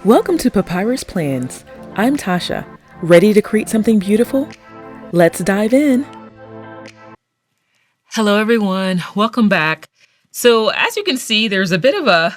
Welcome to Papyrus Plans. I'm Tasha. Ready to create something beautiful? Let's dive in. Hello, everyone. Welcome back. So as you can see, there's a bit of a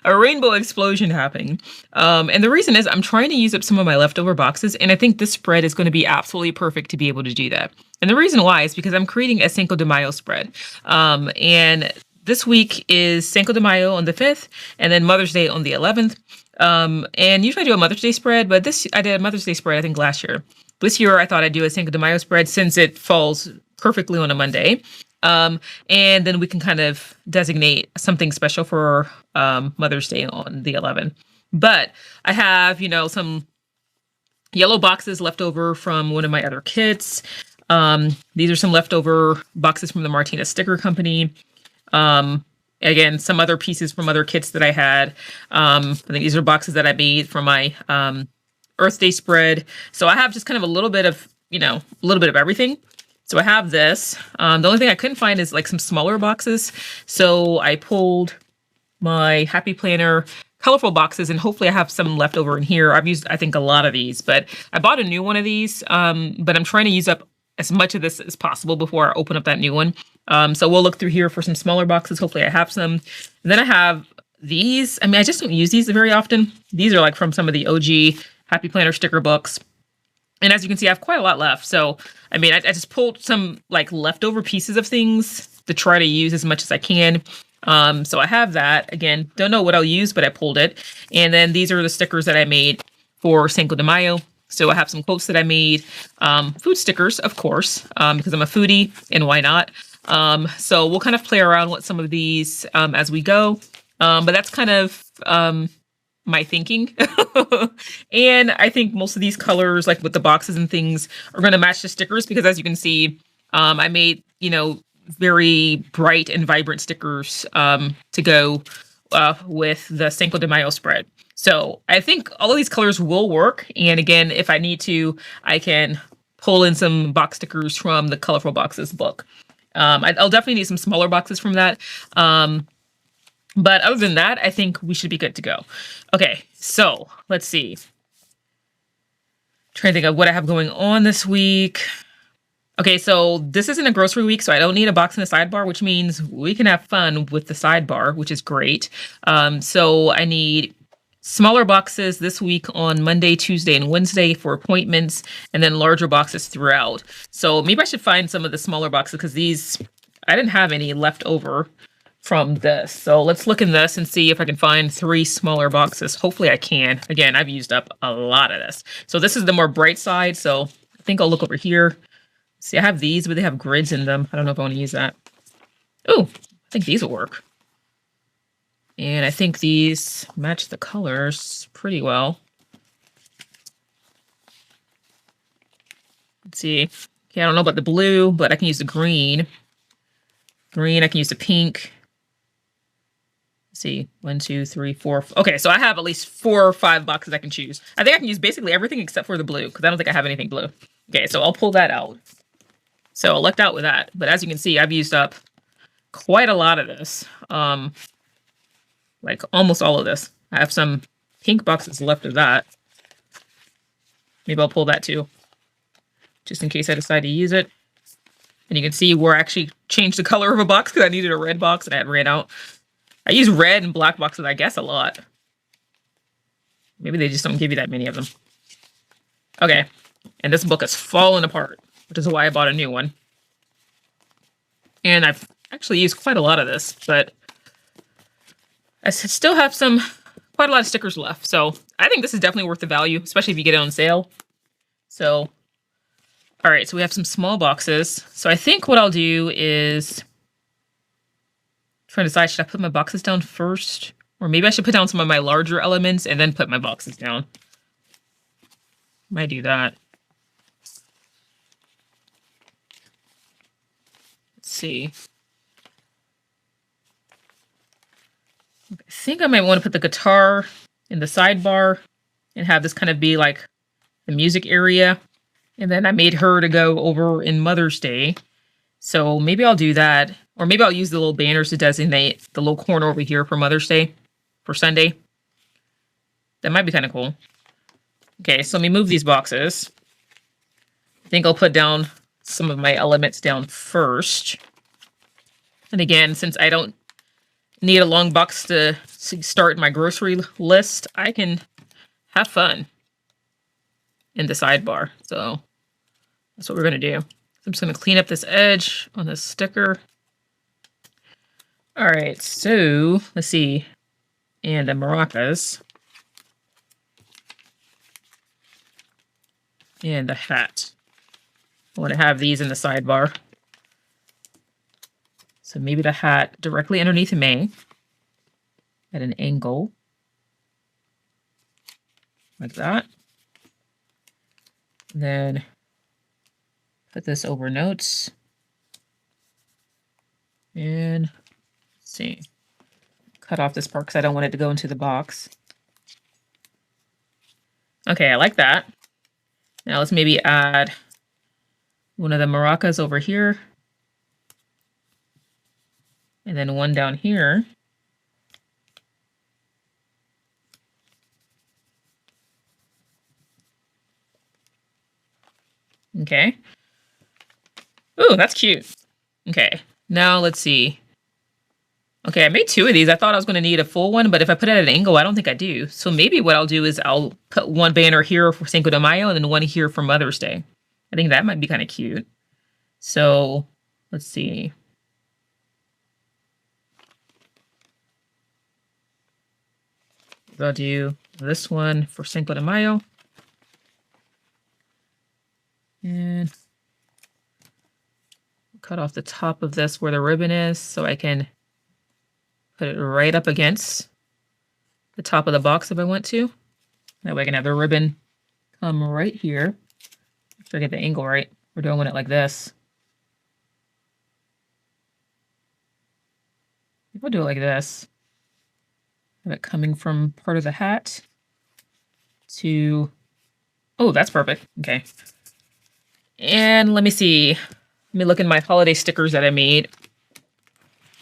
a rainbow explosion happening. And the reason is I'm trying to use up some of my leftover boxes, and I think this spread is going to be absolutely perfect to be able to do that. And the reason why is because I'm creating a Cinco de Mayo spread. And this week is Cinco de Mayo on the 5th, and then Mother's Day on the 11th. And usually I do a Mother's Day spread, but I did a Mother's Day spread, I think, last year. This year, I thought I'd do a Cinco de Mayo spread since it falls perfectly on a Monday. And then we can kind of designate something special for Mother's Day on the 11th. But I have, some yellow boxes left over from one of my other kits. These are some leftover boxes from the Martinez Sticker Company. Again, some other pieces from other kits that I had. I think these are boxes that I made from my Earth Day spread. So I have just kind of a little bit of everything. So I have this. The only thing I couldn't find is like some smaller boxes. So I pulled my Happy Planner colorful boxes, and hopefully I have some left over in here. I've used, I think, a lot of these, but I bought a new one of these. But I'm trying to use up as much of this as possible before I open up that new one. So we'll look through here for some smaller boxes. Hopefully I have some. And then I have these. I mean, I just don't use these very often. These are like from some of the OG Happy Planner sticker books. And as you can see, I have quite a lot left. So, I mean, I just pulled some like leftover pieces of things to try to use as much as I can. So I have that. Again, don't know what I'll use, but I pulled it. And then these are the stickers that I made for Cinco de Mayo. So I have some quotes that I made, food stickers, of course, because I'm a foodie, and why not? So we'll kind of play around with some of these as we go. But that's kind of my thinking. And I think most of these colors, like with the boxes and things, are going to match the stickers because, as you can see, I made, very bright and vibrant stickers to go with the Cinco de Mayo spread. So I think all of these colors will work. And again, if I need to, I can pull in some box stickers from the Colorful Boxes book. I'll definitely need some smaller boxes from that. But other than that, I think we should be good to go. Okay, so let's see. Trying to think of what I have going on this week. Okay, so this isn't a grocery week, so I don't need a box in the sidebar, which means we can have fun with the sidebar, which is great. So I need smaller boxes this week on Monday, Tuesday, and Wednesday for appointments, and then larger boxes throughout. So maybe I should find some of the smaller boxes because these, I didn't have any left over from this. So let's look in this and see if I can find 3 smaller boxes. Hopefully I can. Again, I've used up a lot of this. So this is the more bright side. So I think I'll look over here. See, I have these, but they have grids in them. I don't know if I want to use that. Oh, I think these will work. And I think these match the colors pretty well. Let's see. Okay, I don't know about the blue, but I can use the green. Green, I can use the pink. Let's see, 1, 2, 3, 4. Okay, so I have at least 4 or 5 boxes I can choose. I think I can use basically everything except for the blue, because I don't think I have anything blue. Okay, so I'll pull that out. So I lucked out with that. But as you can see, I've used up quite a lot of this. Like almost all of this. I have some pink boxes left of that. Maybe I'll pull that too, just in case I decide to use it. And you can see where I actually changed the color of a box because I needed a red box and I had ran out. I use red and black boxes, I guess, a lot. Maybe they just don't give you that many of them. Okay. And this book has fallen apart, which is why I bought a new one. And I've actually used quite a lot of this, but I still have quite a lot of stickers left. So I think this is definitely worth the value, especially if you get it on sale. So, all right, so we have some small boxes. So I think what I'll do is try to decide, should I put my boxes down first? Or maybe I should put down some of my larger elements and then put my boxes down. Might do that. Let's see. I think I might want to put the guitar in the sidebar and have this kind of be like the music area. And then I made her to go over in Mother's Day. So maybe I'll do that. Or maybe I'll use the little banners to designate the little corner over here for Mother's Day, for Sunday. That might be kind of cool. Okay, so let me move these boxes. I think I'll put down some of my elements down first. And again, since I don't need a long box to start my grocery list, I can have fun in the sidebar. So that's what we're going to do. I'm just going to clean up this edge on this sticker. All right, so let's see. And the maracas. And the hat. I want to have these in the sidebar. So maybe the hat directly underneath May at an angle. Like that. And then put this over notes. And let's see. Cut off this part because I don't want it to go into the box. Okay, I like that. Now let's maybe add one of the maracas over here. And then one down here. Okay. Ooh, that's cute. Okay, now let's see. Okay, I made 2 of these. I thought I was going to need a full one, but if I put it at an angle, I don't think I do. So maybe what I'll do is I'll put one banner here for Cinco de Mayo and then one here for Mother's Day. I think that might be kind of cute. So let's see. I'll do this one for Cinco de Mayo. And cut off the top of this where the ribbon is so I can put it right up against the top of the box if I want to. That way I can have the ribbon come right here. Make sure I get the angle right. We're doing it like this. We'll do it like this. Have it coming from part of the hat to... Oh, that's perfect. Okay. And let me see. Let me look in my holiday stickers that I made.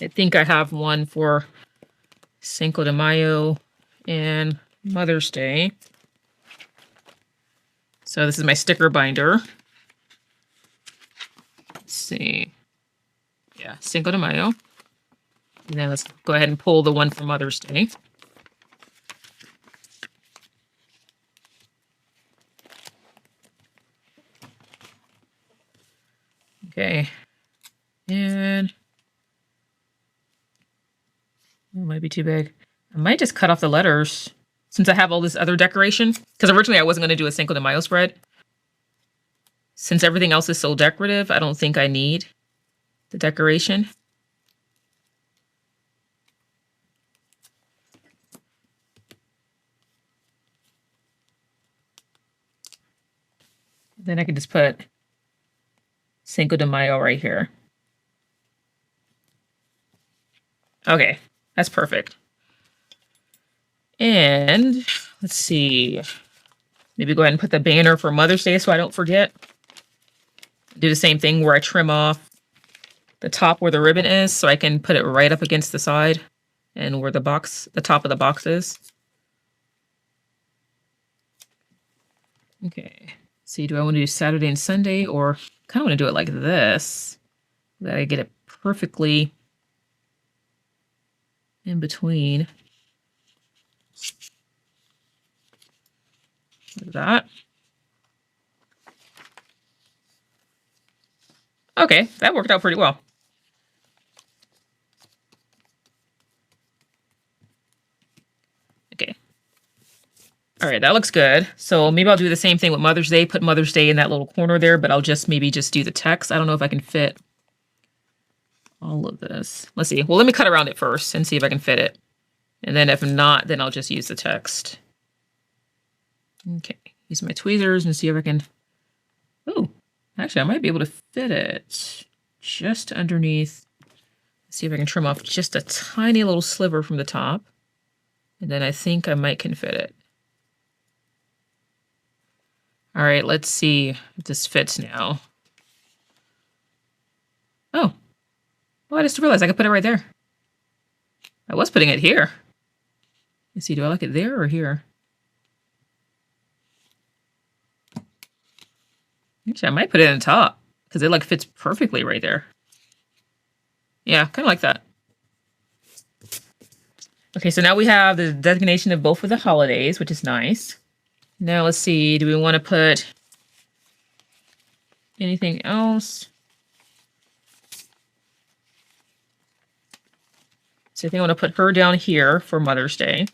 I think I have one for Cinco de Mayo and Mother's Day. So this is my sticker binder. Let's see. Yeah, Cinco de Mayo. And then let's go ahead and pull the one for Mother's Day. Okay. And it might be too big. I might just cut off the letters since I have all this other decoration. Because originally I wasn't going to do a Cinco de Mayo spread. Since everything else is so decorative, I don't think I need the decoration. Then I can just put Cinco de Mayo right here. Okay, that's perfect. And let's see. Maybe go ahead and put the banner for Mother's Day so I don't forget. Do the same thing where I trim off the top where the ribbon is so I can put it right up against the side and where the top of the box is. Okay. See, do I want to do Saturday and Sunday, or kind of want to do it like this? That I get it perfectly in between. Like that. Okay, that worked out pretty well. Okay. All right, that looks good. So maybe I'll do the same thing with Mother's Day, put Mother's Day in that little corner there, but I'll just maybe just do the text. I don't know if I can fit all of this. Let's see. Well, let me cut around it first and see if I can fit it. And then if not, then I'll just use the text. Okay, use my tweezers and see if I can... Oh, actually, I might be able to fit it just underneath. Let's see if I can trim off just a tiny little sliver from the top. And then I think I might can fit it. All right, let's see if this fits now. Oh, well, I just realized I could put it right there. I was putting it here. Let's see, do I like it there or here? Actually, I might put it in the top because it like fits perfectly right there. Yeah, kind of like that. Okay, so now we have the designation of both of the holidays, which is nice. Now let's see, do we want to put anything else? So I think I want to put her down here for Mother's Day.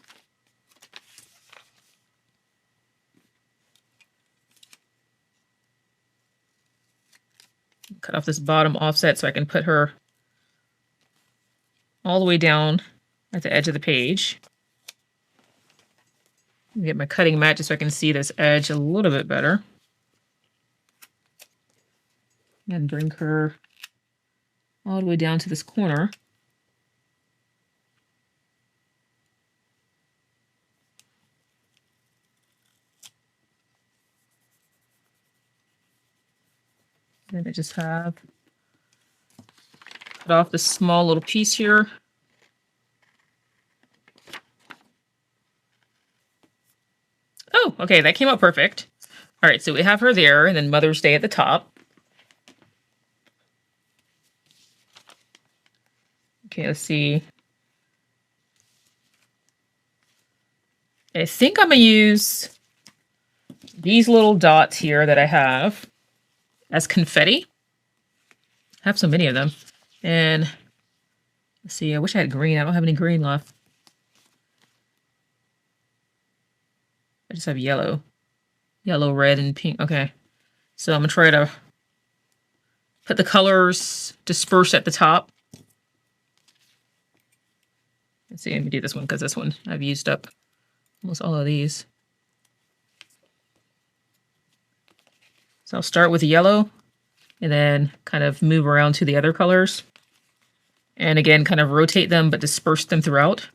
Cut off this bottom offset so I can put her all the way down at the edge of the page. Get my cutting mat just so I can see this edge a little bit better. And bring her all the way down to this corner. And I just have cut off this small little piece here. Oh, okay, that came out perfect. All right, so we have her there, and then Mother's Day at the top. Okay, let's see. I think I'm gonna use these little dots here that I have as confetti. I have so many of them. And let's see, I wish I had green. I don't have any green left. I just have yellow. Yellow, red, and pink. Okay. So I'm gonna try to put the colors dispersed at the top. Let's see, let me do this one because this one I've used up almost all of these. So I'll start with the yellow and then kind of move around to the other colors. And again, kind of rotate them, but disperse them throughout.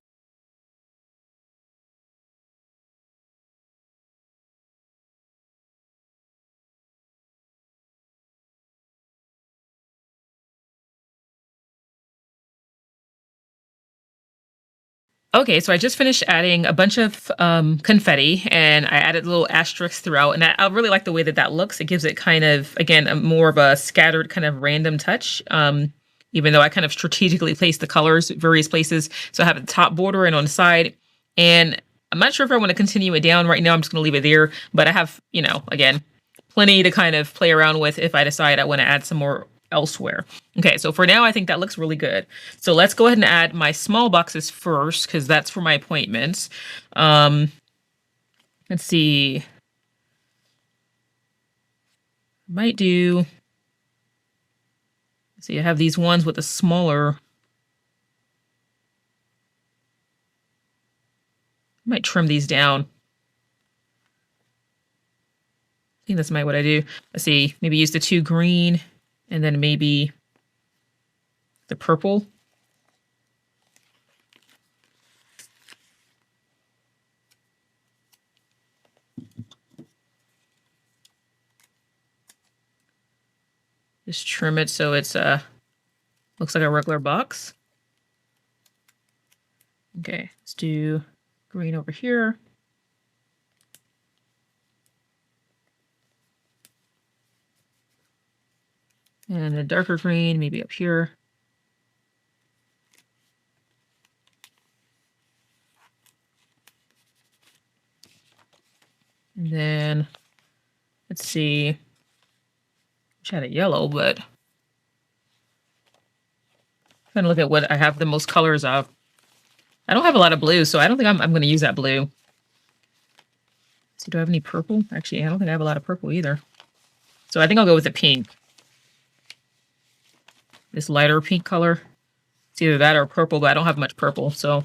Okay, so I just finished adding a bunch of confetti, and I added little asterisks throughout, and I really like the way that that looks. It gives it kind of, again, more of a scattered kind of random touch, even though I kind of strategically placed the colors at various places. So I have the top border and on the side, and I'm not sure if I want to continue it down right now. I'm just going to leave it there, but I have, you know, again, plenty to kind of play around with if I decide I want to add some more elsewhere. Okay, so for now, I think that looks really good. So let's go ahead and add my small boxes first, because that's for my appointments. Let's see. Might do, let's see, I have these ones with a smaller. I might trim these down. I think that's what I do. Let's see, maybe use the 2 green and then maybe the purple. Just trim it so it's looks like a regular box. Okay, let's do green over here. And a darker green, maybe up here. And then, let's see, I had a yellow, but I'm trying to look at what I have the most colors of. I don't have a lot of blue, so I don't think I'm going to use that blue. So do I have any purple? Actually, I don't think I have a lot of purple either. So I think I'll go with the pink. This lighter pink color. It's either that or purple, but I don't have much purple, so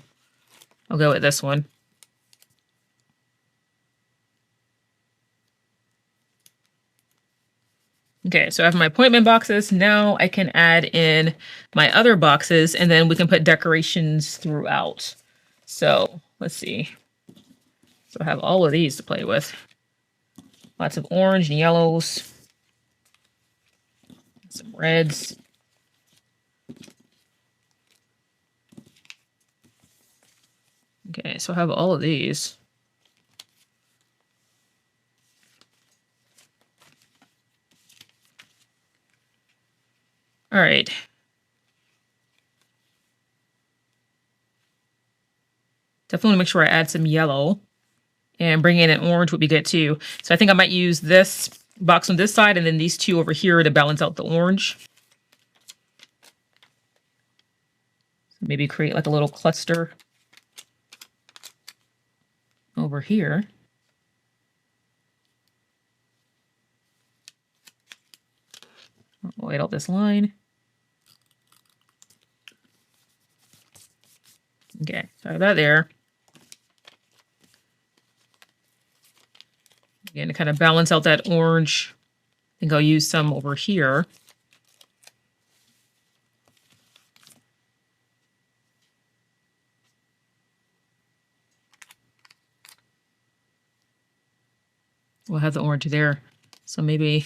I'll go with this one. Okay, so I have my appointment boxes. Now I can add in my other boxes, and then we can put decorations throughout. So let's see. So I have all of these to play with. Lots of orange and yellows. Some reds. Okay, so I have all of these. All right. Definitely want to make sure I add some yellow, and bring in an orange would be good too. So I think I might use this box on this side and then these two over here to balance out the orange. So maybe create like a little cluster over here. I'll white out this line. Okay, so I have that there. Again, to kind of balance out that orange, I think I'll use some over here. We'll have the orange there. So maybe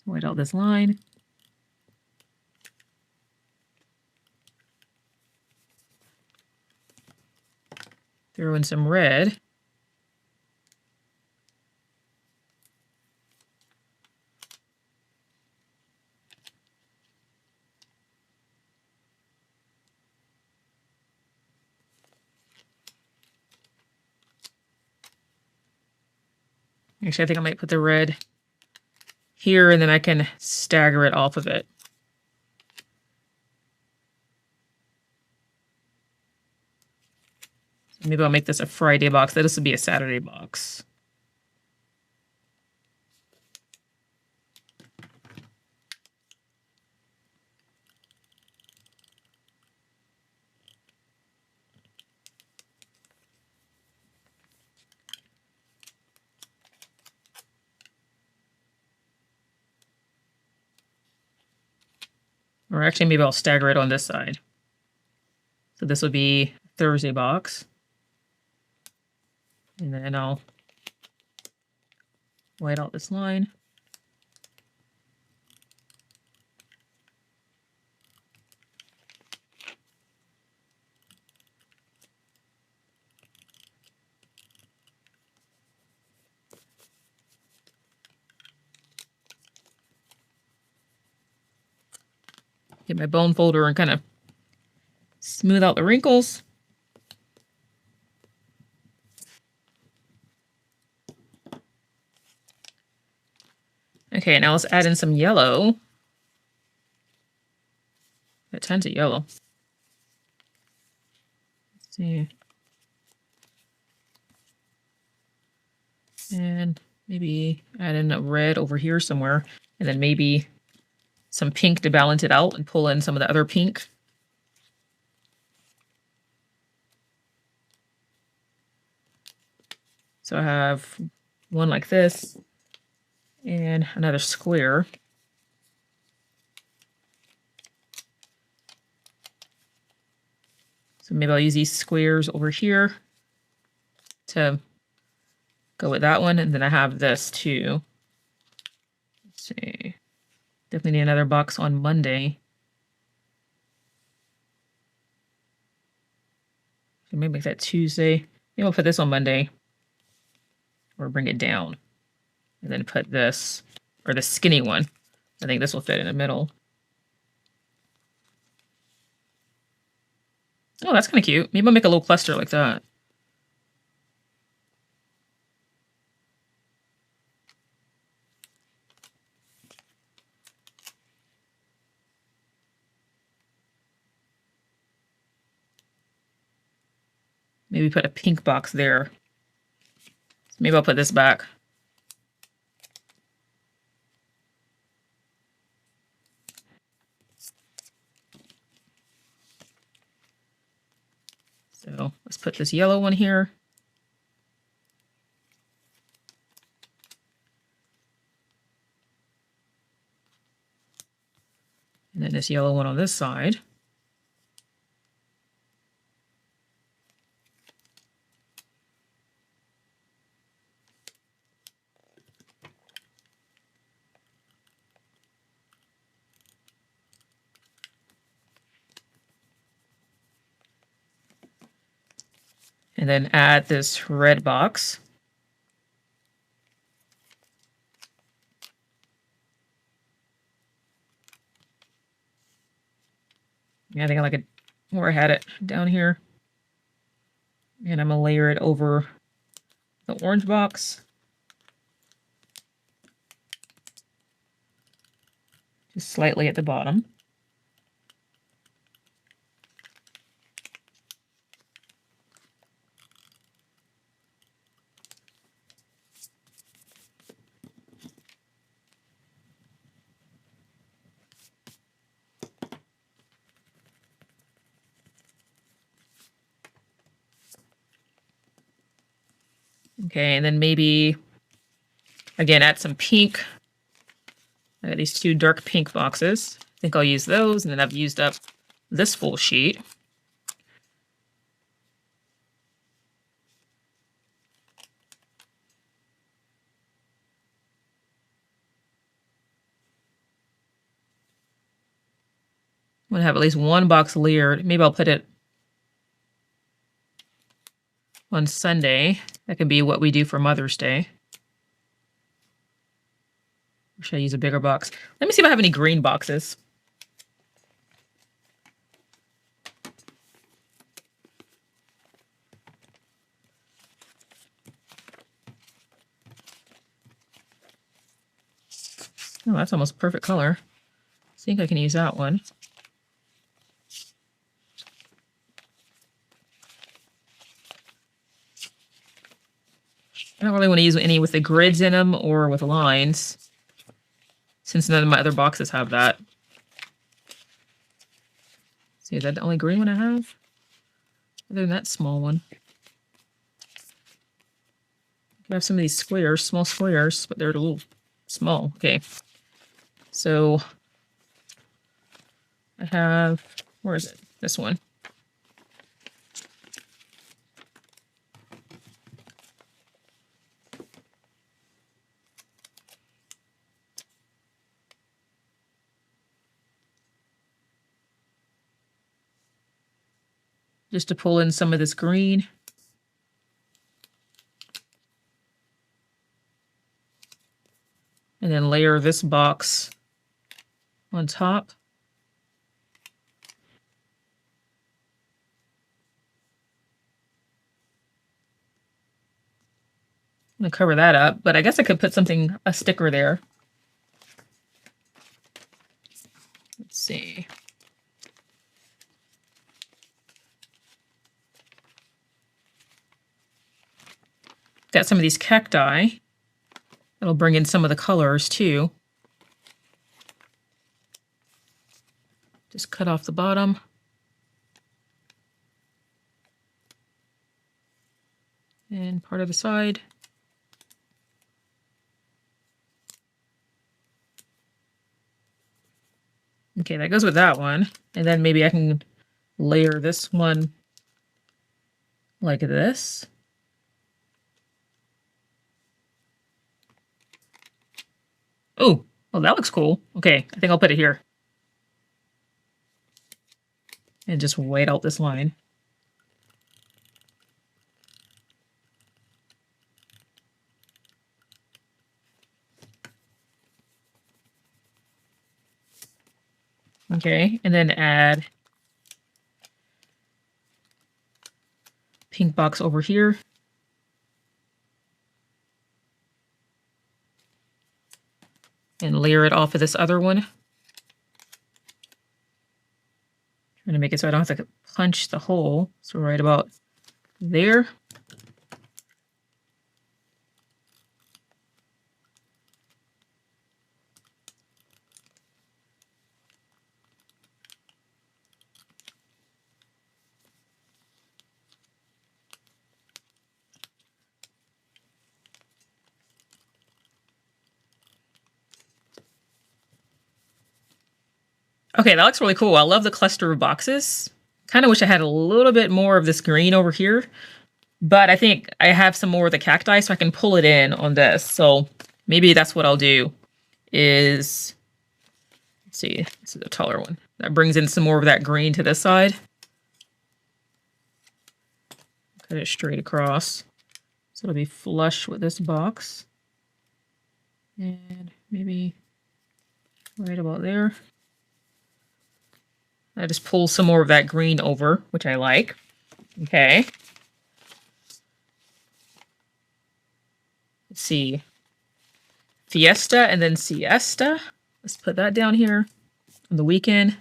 white out this line. Throw in some red. Actually, I think I might put the red here, and then I can stagger it off of it. So maybe I'll make this a Friday box. This will be a Saturday box. Or actually, maybe I'll stagger it on this side. So this would be Thursday box. And then I'll white out this line. Get my bone folder and kind of smooth out the wrinkles. Okay, now let's add in some yellow. Got tons of yellow. Let's see. And maybe add in a red over here somewhere. And then maybe some pink to balance it out and pull in some of the other pink. So I have one like this and another square. So maybe I'll use these squares over here to go with that one. And then I have this too. Let's see. Definitely need another box on Monday. So maybe make that Tuesday. Maybe I'll put this on Monday. Or bring it down. And then put this, or the skinny one. I think this will fit in the middle. Oh, that's kind of cute. Maybe I'll make a little cluster like that. Maybe put a pink box there. So maybe I'll put this back. So let's put this yellow one here. And then this yellow one on this side. And then add this red box. Yeah, I think I like it where I had it down here. And I'm going to layer it over the orange box. Just slightly at the bottom. Okay, and then maybe, again, add some pink. I got these two dark pink boxes. I think I'll use those, and then I've used up this full sheet. I'm going to have at least one box layered. Maybe I'll put it on Sunday. That could be what we do for Mother's Day. Or should I use a bigger box? Let me see if I have any green boxes. Oh, that's almost perfect color. I think I can use that one. I don't really want to use any with the grids in them or with lines, since none of my other boxes have that. See, is that the only green one I have? Other than that small one. I have some of these squares, small squares, but they're a little small. Okay. So I have, where is it? This one. Just to pull in some of this green. And then layer this box on top. I'm going to cover that up, but I guess I could put something, a sticker there. Let's see. Got some of these cacti. That'll bring in some of the colors too. Just cut off the bottom. And part of the side. Okay, that goes with that one. And then maybe I can layer this one like this. Oh, well, that looks cool. Okay, I think I'll put it here. And just wait out this line. Okay, and then add pink box over here. And layer it off of this other one. Trying to make it so I don't have to punch the hole. So right about there. Okay, that looks really cool. I love the cluster of boxes. Kind of wish I had a little bit more of this green over here, but I think I have some more of the cacti, so I can pull it in on this. So maybe that's what I'll do is, let's see, this is a taller one. That brings in some more of that green to this side. Cut it straight across. So it'll be flush with this box. And maybe right about there. I just pull some more of that green over, which I like. Okay. Let's see. Fiesta and then siesta. Let's put that down here on the weekend.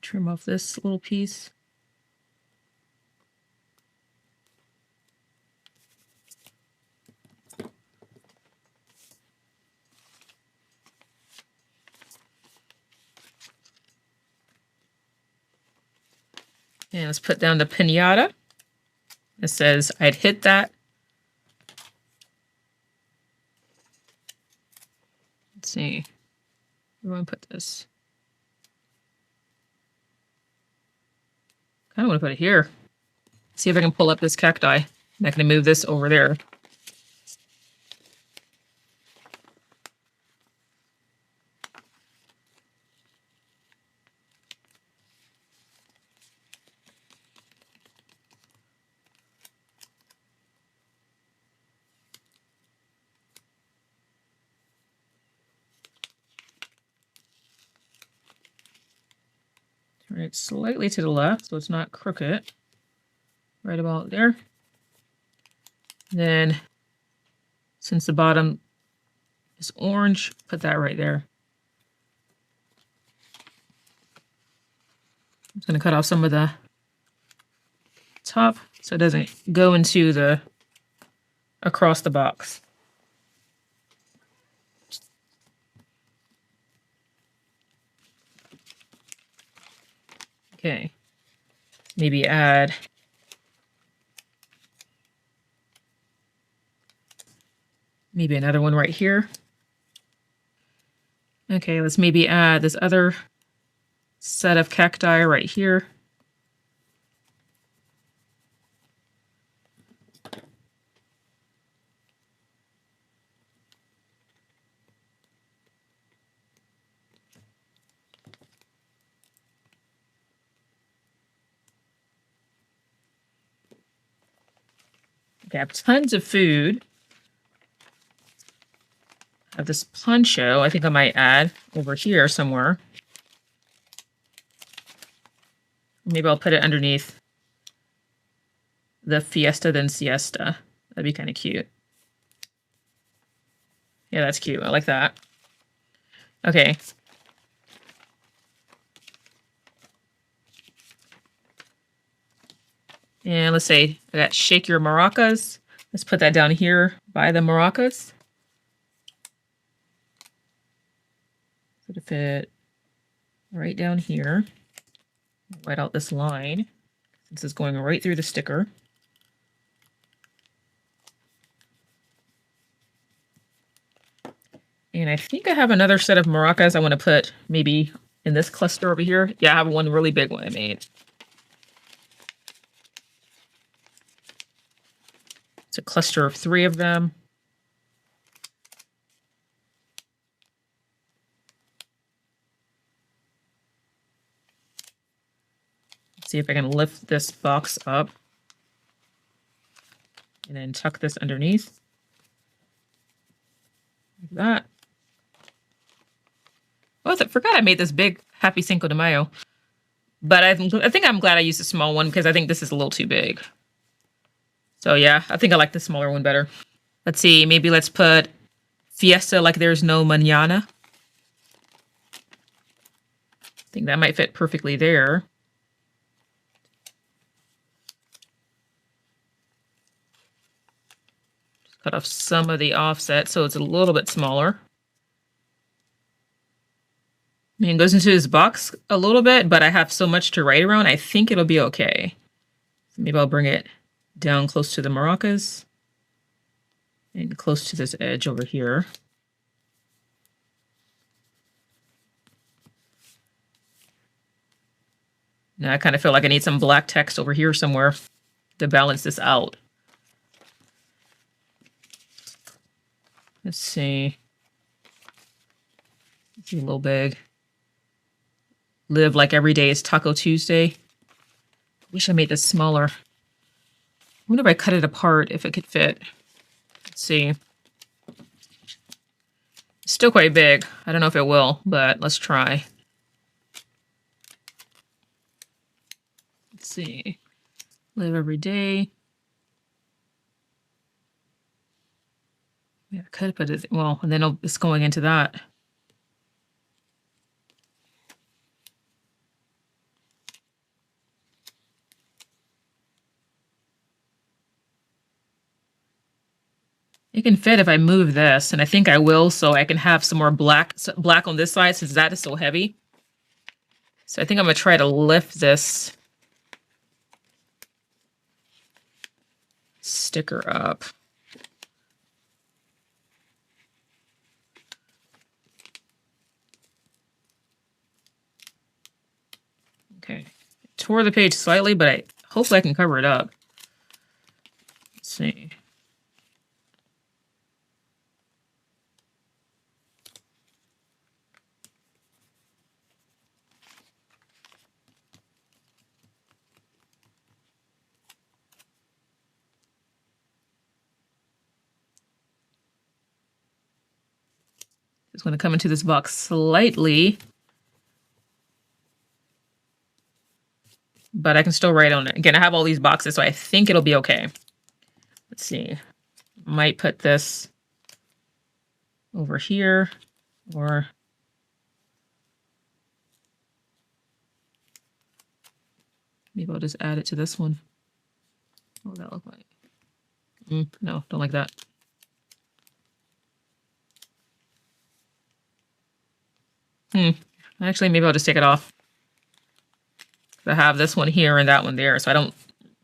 Trim off this little piece. And let's put down the piñata. It says I'd hit that. Let's see. Where do I put this? I want to put it here. See if I can pull up this cacti. And I can move this over there. Turn it slightly to the left so it's not crooked. Right about there. Then, since the bottom is orange, put that right there. I'm just going to cut off some of the top so it doesn't go into the across the box. Okay, maybe add another one right here. Okay, let's maybe add this other set of cacti right here. Okay, I have tons of food. I have this poncho I think I might add over here somewhere. Maybe I'll put it underneath the fiesta then siesta. That'd be kind of cute. Yeah, that's cute. I like that. Okay. And let's say I got shake your maracas. Let's put that down here by the maracas. So to fit right down here. Write out this line since it's going right through the sticker. And I think I have another set of maracas I want to put maybe in this cluster over here. Yeah, I have one really big one I made. It's a cluster of 3 of them. Let's see if I can lift this box up and then tuck this underneath. Like that. Oh, I forgot I made this big Happy Cinco de Mayo. But I think I'm glad I used a small one because I think this is a little too big. So yeah, I think I like the smaller one better. Let's see, maybe let's put fiesta like there's no mañana. I think that might fit perfectly there. Just cut off some of the offset so it's a little bit smaller. I mean, it goes into this box a little bit, but I have so much to write around, I think it'll be okay. So maybe I'll bring it down close to the maracas and close to this edge over here. Now I kind of feel like I need some black text over here somewhere. to balance this out. Let's see. It's a little big. Live like every day is Taco Tuesday. Wish I made this smaller. I wonder if I cut it apart if it could fit. Let's see. It's still quite big. I don't know if it will, but let's try. Let's see. Live every day. Yeah, I could put it, well, and then it's going into that. It can fit if I move this, and I think I will, so I can have some more black on this side since that is so heavy. So I think I'm going to try to lift this sticker up. Okay. Tore the page slightly, but hopefully I can cover it up. Let's see. It's going to come into this box slightly, but I can still write on it. Again, I have all these boxes, so I think it'll be okay. Let's see. Might put this over here, or maybe I'll just add it to this one. What would that look like? No, don't like that. Actually, maybe I'll just take it off. I have this one here and that one there, so I don't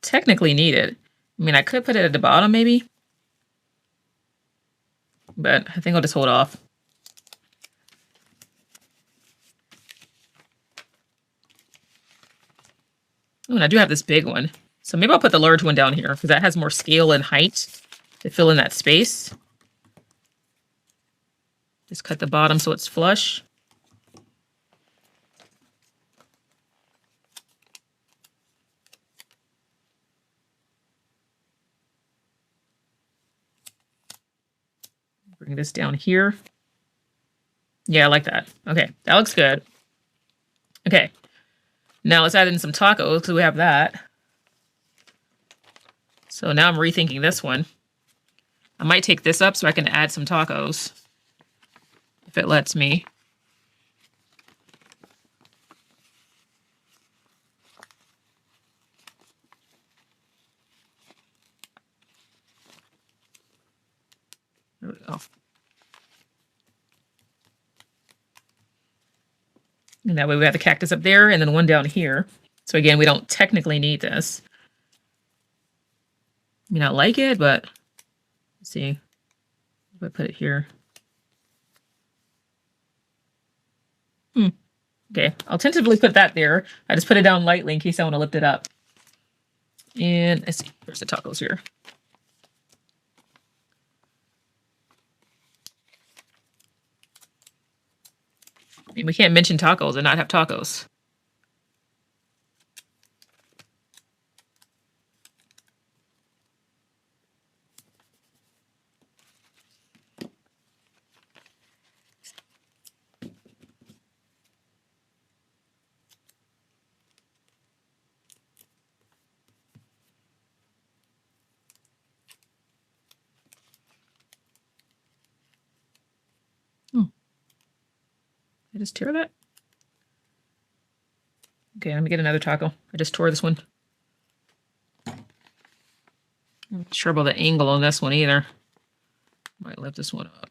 technically need it. I mean, I could put it at the bottom maybe, but I think I'll just hold off. Oh, and I do have this big one, so maybe I'll put the large one down here because that has more scale and height to fill in that space. Just cut the bottom so it's flush. Bring this down here. Yeah, I like that. Okay, that looks good. Okay, now let's add in some tacos because we have that. So now I'm rethinking this one. I might take this up so I can add some tacos if it lets me. There we go. And that way we have the cactus up there and then one down here. So again, we don't technically need this. I mean, I like it, but let's see if I put it here. Okay, I'll tentatively put that there. I just put it down lightly in case I want to lift it up. And let's see, there's the tacos here. I mean, we can't mention tacos and not have tacos. I just tear that? Okay, let me get another taco. I just tore this one. I'm not sure about the angle on this one either. Might lift this one up.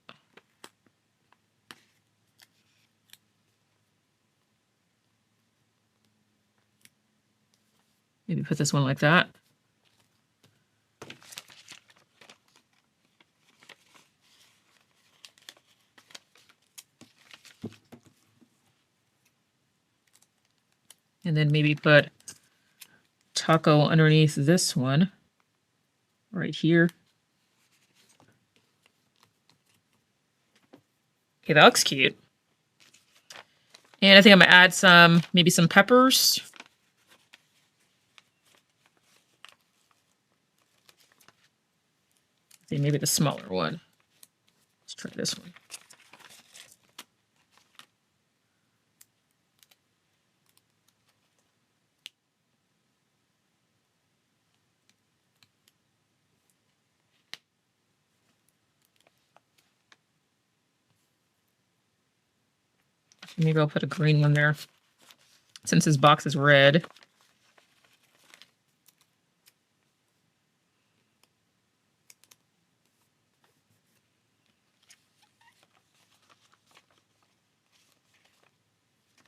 Maybe put this one like that. And then maybe put taco underneath this one right here. Okay, that looks cute. And I think I'm gonna add maybe some peppers. See, maybe the smaller one. Let's try this one. Maybe I'll put a green one there since this box is red.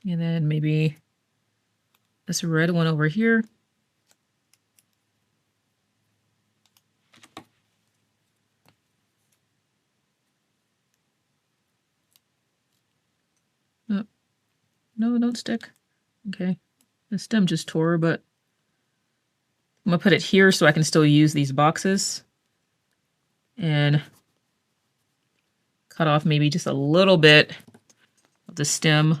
And then maybe this red one over here. Oh, no, don't stick. Okay. The stem just tore, but I'm gonna put it here so I can still use these boxes. And cut off maybe just a little bit of the stem.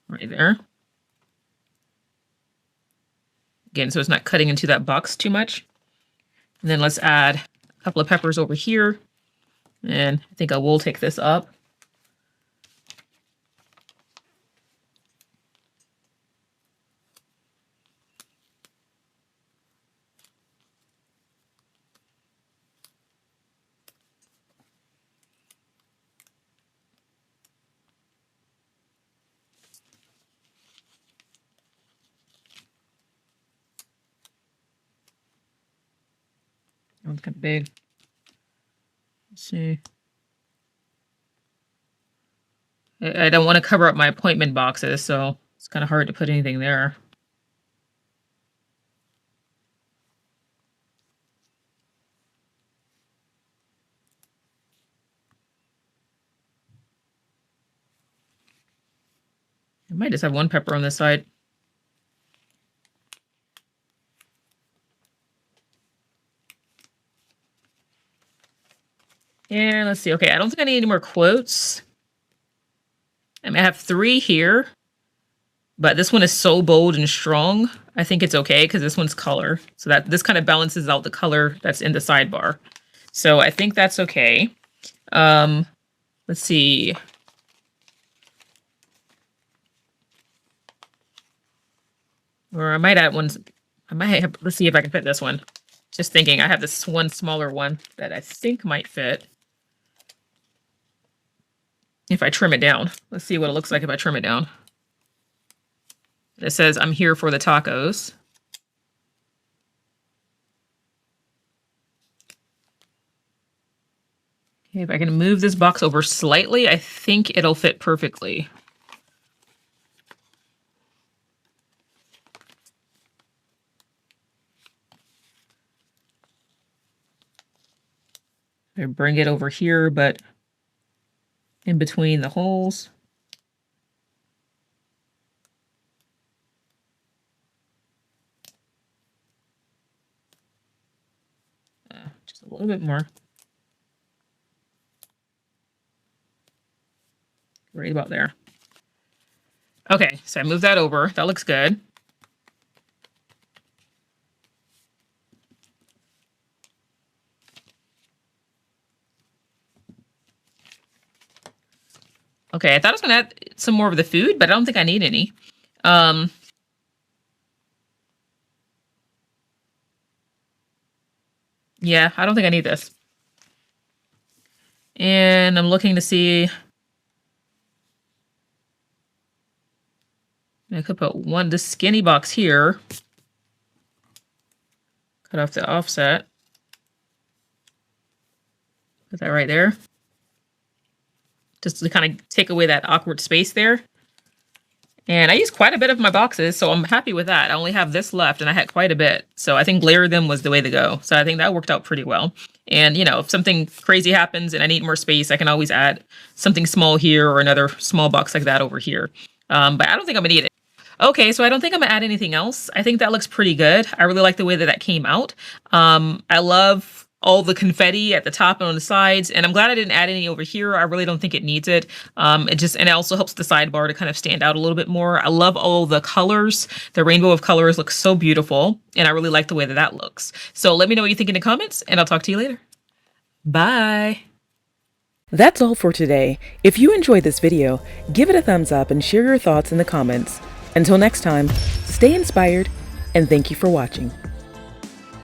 Right there. Again, so it's not cutting into that box too much. And then let's add a couple of peppers over here. And I think I will take this up. That one's kind of big. Let's see. I don't want to cover up my appointment boxes, so it's kind of hard to put anything there. I might just have one pepper on this side. And let's see. Okay, I don't think I need any more quotes. I mean, I have 3 here, but this one is so bold and strong. I think it's okay because this one's color. So that this kind of balances out the color that's in the sidebar. So I think that's okay. Let's see. Or I might add one. I might have, let's see if I can fit this one. Just thinking, I have this one smaller one that I think might fit. If I trim it down. Let's see what it looks like if I trim it down. It says, I'm here for the tacos. Okay, if I can move this box over slightly, I think it'll fit perfectly. I bring it over here, but in between the holes. Just a little bit more. Right about there. Okay, so I moved that over. That looks good. Okay, I thought I was gonna add some more of the food, but I don't think I need any. Yeah, I don't think I need this. And I'm looking to see. I could put the skinny box here. Cut off the offset. Put that right there. Just to kind of take away that awkward space there. And I used quite a bit of my boxes, so I'm happy with that. I only have this left, and I had quite a bit. So I think layer them was the way to go. So I think that worked out pretty well. And, you know, if something crazy happens and I need more space, I can always add something small here or another small box like that over here. But I don't think I'm gonna need it. Okay, so I don't think I'm gonna add anything else. I think that looks pretty good. I really like the way that that came out. I love all the confetti at the top and on the sides, and I'm glad I didn't add any over here. I really don't think it needs it. And it also helps the sidebar to kind of stand out a little bit more. I love all the colors. The rainbow of colors looks so beautiful, and I really like the way that that looks. So let me know what you think in the comments, and I'll talk to you later. Bye. That's all for today. If you enjoyed this video, give it a thumbs up and share your thoughts in the comments. Until next time, stay inspired, and thank you for watching.